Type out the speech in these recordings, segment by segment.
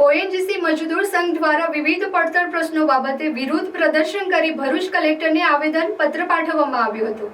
ONGC મજદૂર સંઘ દ્વારા વિવિધ પડતર પ્રશ્નો બાબતે વિરોધ પ્રદર્શન કરી ભરૂચ કલેક્ટરને આવેદન પત્ર પાઠવવામાં આવ્યું હતું।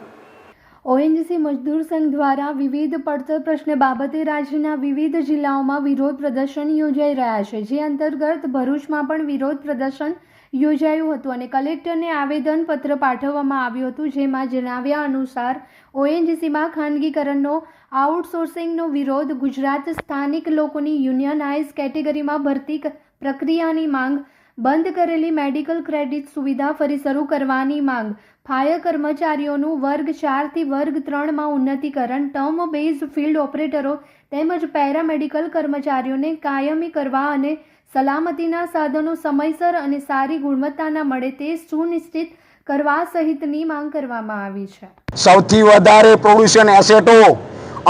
ઓએનજીસી મજદૂર સંઘ દ્વારા વિવિધ પડતર પ્રશ્ન બાબતે રાજ્યના વિવિધ જિલ્લાઓમાં વિરોધ પ્રદર્શન યોજાઈ રહ્યા છે, જે અંતર્ગત ભરૂચમાં પણ વિરોધ પ્રદર્શન યોજાયું હતું અને કલેક્ટરને આવેદન પત્ર પાઠવવામાં આવ્યું હતું, જેમાં જણાવ્યા અનુસાર ઓએનજીસીમાં ખાનગીકરણનો આઉટસોર્સિંગનો વિરોધ, ગુજરાત સ્થાનિક લોકોની યુનિયનાઇઝ કેટેગરીમાં ભરતી પ્રક્રિયાની માંગ, બંધ કરેલી મેડિકલ ક્રેડિટ સુવિધા ફરી શરૂ કરવાની માંગ, ફાયર કર્મચારીઓનું વર્ગ 4 થી વર્ગ 3 માં ઉન્નતીકરણ, ટર્મ બેઝ ફિલ્ડ ઓપરેટરો તેમજ પેરામેડિકલ કર્મચારીઓને કાયમી કરવા અને સલામતીના સાધનો સમયસર અને સારી ગુણવત્તાના મળે તે સુનિશ્ચિત કરવા સહિતની માંગ કરવામાં આવી છે। સૌથી વધારે પ્રોડ્યુશન એસેટો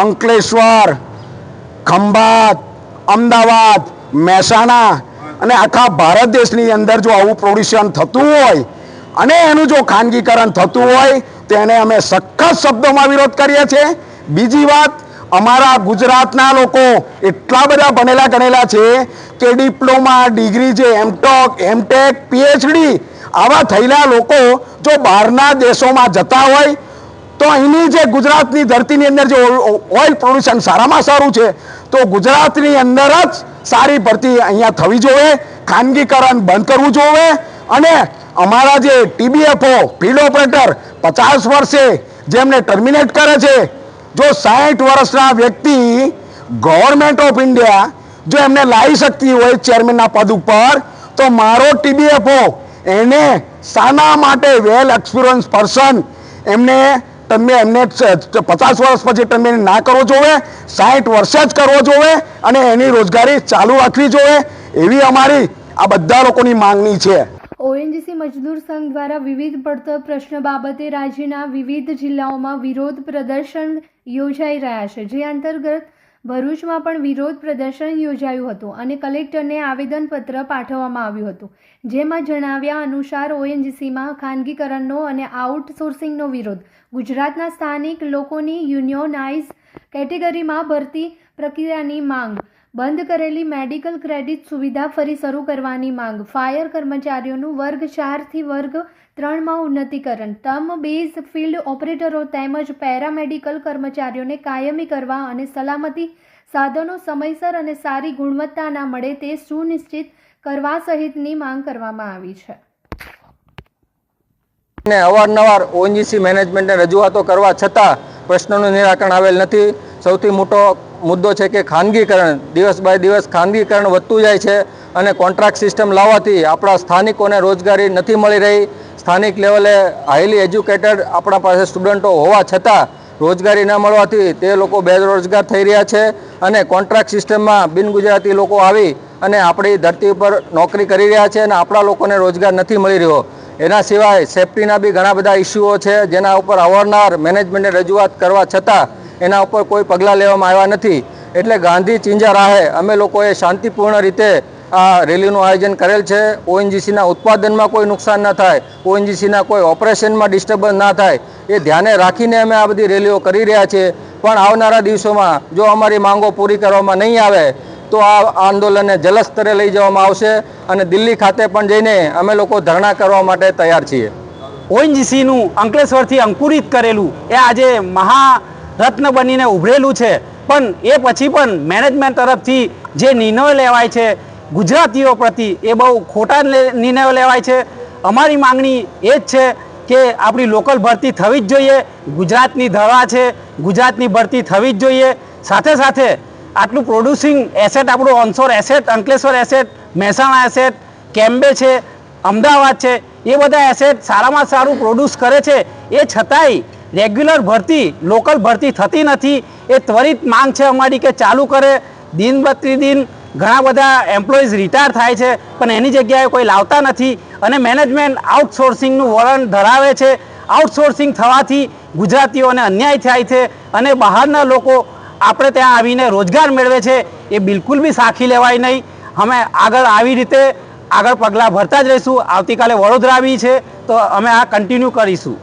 અંકલેશ્વર, ખંભાત, અમદાવાદ, મહેસાણા અને આખા ભારત દેશની અંદર જો આવું પ્રોડ્યુશન થતું હોય અને એનું જો ખાનગીકરણ થતું હોય તો એને અમે સખત શબ્દોમાં વિરોધ કરીએ છીએ। બીજી વાત, અમારા ગુજરાતના લોકો એટલા બધા ભણેલા ગણેલા છે કે ડિપ્લોમા ડિગ્રી છે, એમટેક, પીએચડી આવા થયેલા લોકો જો બહારના દેશોમાં જતા હોય તો અહીંની જે ગુજરાતની ધરતીની અંદર જે ઓઇલ પ્રોડ્યુશન સારામાં સારું છે તો ગુજરાતની અંદર જ સારી ભરતી અહીંયા થવી જોઈએ, ખાનગીકરણ બંધ કરવું જોઈએ અને અમારા જે ટીબીએફઓ ફિલ્ડ ઓપરેટર 50 વર્ષે જેમને ટર્મિનેટ કરે છે, જો 60 વર્ષના વ્યક્તિ ગવર્મેન્ટ ઓફ ઇન્ડિયા જો એમને લાવી શકતી હોય ચેરમેનના પદ ઉપર, તો મારો ટીબીએફઓ એને શાના માટે વેલ એક્સપિરિયન્સ પર્સન એમને 50 વર્ષ પછી ટર્મિનેટ ના કરવો જોઈએ, 60 વર્ષે જ કરવો જોઈએ અને એની રોજગારી ચાલુ રાખવી જોઈએ, એવી અમારી આ બધા લોકોની માંગણી છે। ઓએનજીસી મજદૂર સંઘ દ્વારા વિવિધ પડતર પ્રશ્ન બાબતે રાજ્યના વિવિધ જિલ્લાઓમાં વિરોધ પ્રદર્શન યોજાઈ રહ્યા છે, જે અંતર્ગત ભરૂચમાં પણ વિરોધ પ્રદર્શન યોજાયું હતું અને કલેક્ટરને આવેદનપત્ર પાઠવવામાં આવ્યું હતું, જેમાં જણાવ્યા અનુસાર ઓએનજીસીમાં ખાનગીકરણનો અને આઉટસોર્સિંગનો વિરોધ, ગુજરાતના સ્થાનિક લોકોની યુનિયનાઇઝ કેટેગરીમાં ભરતી પ્રક્રિયાની માંગ, બંધ કરેલી મેડિકલ ક્રેડિટ સુવિધા ફરી શરૂ કરવાની માંગ, ફાયર કર્મચારીઓનું વર્ગ 4 થી વર્ગ 3 માં ઉન્નતીકરણ, ટર્મ બેઝ ફિલ્ડ ઓપરેટરો તેમજ પેરામેડિકલ કર્મચારીઓને કાયમી કરવા અને સલામતી સાધનો સમયસર અને સારી ગુણવત્તાના મળે તે સુનિશ્ચિત કરવા સહિતની માંગ કરવામાં આવી છે। અવારનવાર ઓએનજીસી મેનેજમેન્ટને રજૂઆતો કરવા છતાં પ્રશ્નોનું નિરાકરણ આવેલ નથી। સૌથી મોટો મુદ્દો છે કે ખાનગીકરણ, દિવસ બાય દિવસ ખાનગીકરણ વધતું જાય છે અને કોન્ટ્રાક્ટ સિસ્ટમ લાવવાથી આપણા સ્થાનિકોને રોજગારી નથી મળી રહી। સ્થાનિક લેવલે હાઈલી એજ્યુકેટેડ આપણા પાસે સ્ટુડન્ટો હોવા છતાં રોજગારી ન મળવાથી તે લોકો બેરોજગાર થઈ રહ્યા છે અને કોન્ટ્રાક્ટ સિસ્ટમમાં બિનગુજરાતી લોકો આવી અને આપણી ધરતી ઉપર નોકરી કરી રહ્યા છે અને આપણા લોકોને રોજગાર નથી મળી રહ્યો। એના સિવાય સેફ્ટીના બી ઘણા બધા ઇસ્યુઓ છે, જેના ઉપર અવારનવાર મેનેજમેન્ટને રજૂઆત કરવા છતાં એના ઉપર કોઈ પગલાં લેવામાં આવ્યા નથી। એટલે ગાંધી ચિંજા રાહે અમે લોકોએ શાંતિપૂર્ણ રીતે આ રેલીનું આયોજન કરેલ છે। ઓએનજીસીના ઉત્પાદનમાં કોઈ નુકસાન ન થાય, ઓએનજીસીના કોઈ ઓપરેશનમાં ડિસ્ટર્બન્સ ના થાય એ ધ્યાને રાખીને અમે આ બધી રેલીઓ કરી રહ્યા છીએ। પણ આવનારા દિવસોમાં જો અમારી માંગો પૂરી કરવામાં નહીં આવે તો આ આંદોલનને જલસ્તરે લઈ જવામાં આવશે અને દિલ્હી ખાતે પણ જઈને અમે લોકો ધરણા કરવા માટે તૈયાર છીએ। ઓએનજીસીનું અંકલેશ્વરથી અંકુરિત કરેલું એ આજે મહારત્ન બનીને ઉભરેલું છે, પણ એ પછી પણ મેનેજમેન્ટ તરફથી જે નિર્ણયો લેવાય છે ગુજરાતીઓ પ્રતિ એ બહુ ખોટા નિર્ણયો લેવાય છે। અમારી માંગણી એ જ છે કે આપણી લોકલ ભરતી થવી જ જોઈએ, ગુજરાતની ધરા છે, ગુજરાતની ભરતી થવી જ જોઈએ। સાથે સાથે આટલું પ્રોડ્યુસિંગ એસેટ આપણું onshore asset, Ankleshwar asset, Mehsana asset, Cambay છે, અમદાવાદ છે, એ બધા એસેટ સારામાં સારું પ્રોડ્યુસ કરે છે, એ છતાંય રેગ્યુલર ભરતી, લોકલ ભરતી થતી નથી। એ ત્વરિત માંગ છે અમારી કે ચાલુ કરે। દિન પ્રતિદિન ઘણા બધા એમ્પ્લોઈઝ રિટાયર થાય છે, પણ એની જગ્યાએ કોઈ લાવતા નથી અને મેનેજમેન્ટ આઉટસોર્સિંગનું વલણ ધરાવે છે। આઉટસોર્સિંગ થવાથી ગુજરાતીઓને અન્યાય થાય છે અને બહારના લોકો આપણે ત્યાં આવીને રોજગાર મેળવે છે, એ બિલકુલ બી સાખી લેવાય નહીં। અમે આગળ આવી રીતે આગળ પગલાં ભરતા જ રહીશું। આવતીકાલે વડોદરા આવી છે તો અમે આ કન્ટિન્યુ કરીશું।